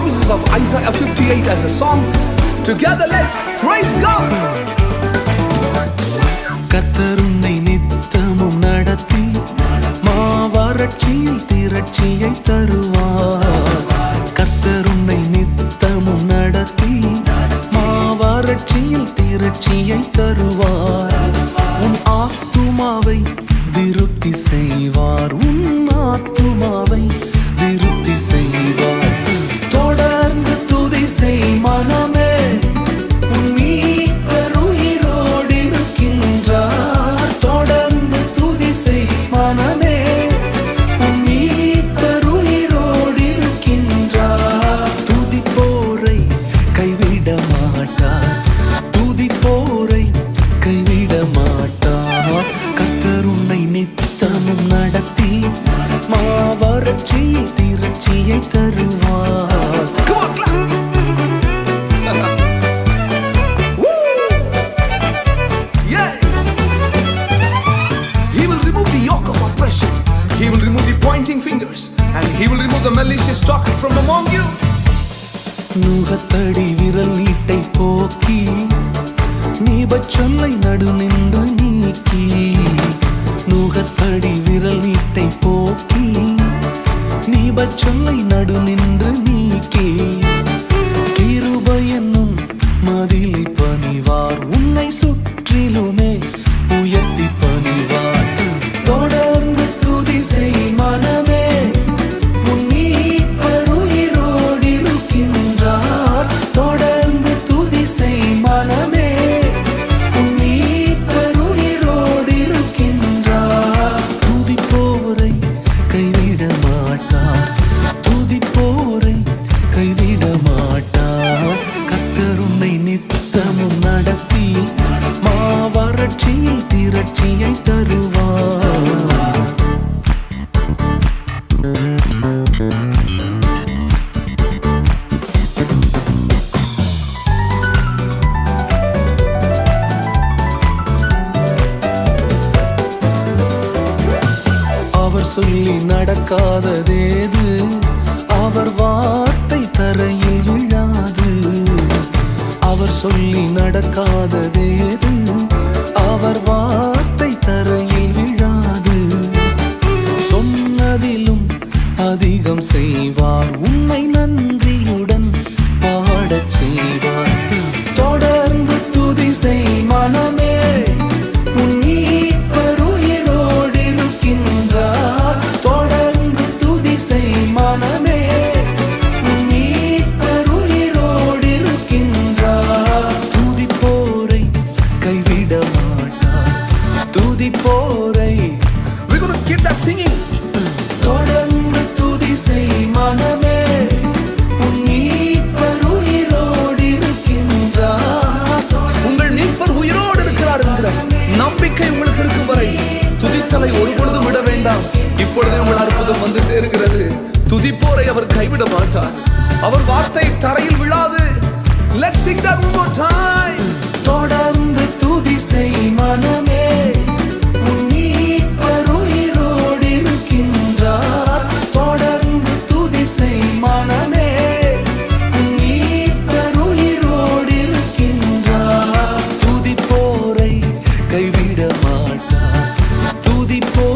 promises of Isaiah 58 as a song. Together let's praise God. கர்த்தர் உன்னை நித்தமும் நடத்தி மாவறட்சியில் திரட்சியை தருவார். கர்த்தர் உன்னை நித்தமும் நடத்தி மாவறட்சியில் திரட்சியை தருவார். உன் ஆத்துமாவை திருப்தி செய்வார். உன் ஆத்துமாவை திருப்தி செய்வார். தொடர்ந்து துதி செய் மனமே, உன் மீட்பர் உயிரோடு இருக்கின்றார். தொடர்ந்து துதி செய் மனமே, உன் மீட்பர் உயிரோடு இருக்கின்றார். துதிப்போரை கைவிட மாட்டார். துதிப்போரை கைவிட மாட்டார். கர்த்தர் உன்னை நித்தமும் நடத்தி மாவறட்சியில் திரட்சியை தருவார். He will remove the pointing fingers and he will remove the malicious talk from among you. நுகத்தடி விரல் நீட்டை போக்கி நீபச்சொல்லை நடு நின்று நீக்கி. நுகத்தடி விரல் நீட்டை போக்கி நீபச்சொல்லை நடு நின்று நீக்கி. கிருபை என்னும் மதிலை பணிவார். உன்னை சுற்றிலுமே உயர்த்தி பணிவார். தொடர்ந்து துதி செய் மனமே, உன் மீட்பர் உயிரோடு இருக்கின்றார். தொடர்ந்து துதி செய் மனமே, உன் மீட்பர் உயிரோடு இருக்கின்றார். துதிப்போரை கைவிட மாட்டார். துதிப்போரை கைவிட மாட்டார். கர்த்தர் உன்னை நித்தமும் நடத்தி மாவறட்சியில் திரட்சியை தருவார். அவர் சொல்லி நடக்காததேது, அவர் வார்த்தை தரையில் விழாது. அவர் சொல்லி நடக்காததேது, அவர் வார்த்தை தரையில் விழாது. சொன்னதிலும் அதிகம் செய்வார். உன்னை நன்றியுடன் பாடச் செய்வார். தொடர்ந்து துதி செய் மனமே, உன் மீட்பர் உயிரோடு இருக்கின்றார். தொடர்ந்து துதி செய் மனமே, உன் மீட்பர் உயிரோடு இருக்கின்றார். துதிப்போரை கைவிட மாட்டார். துதிப்போரை. We're going to keep that singing. தொடர்ந்து துதி செய் மனமே, உன் மீட்பர் உயிரோடு இருக்கின்றார். உங்கள் மீட்பர் உயிரோடு இருக்கிறார் என்கிற நம்பிக்கை உங்களுக்கு இருக்கும் வரை துதித்தலை ஒருபொழுதும் விட வேண்டாம். இப்பொழுதே உங்கள் அற்புதம் வந்து சேருகிறது. துதிப்போரை அவர் கைவிட மாட்டார். அவர் வார்த்தை தரையில் விழாது. Let's sing that one more time. தொடர்ந்து துதி செய் மனமே, உன் மீட்பர் உயிரோடு இருக்கின்றார். தொடர்ந்து துதி செய் மனமே, உன் மீட்பர் உயிரோடு இருக்கின்றார். துதிப்போரை கைவிட மாட்டார். துதிப்போரை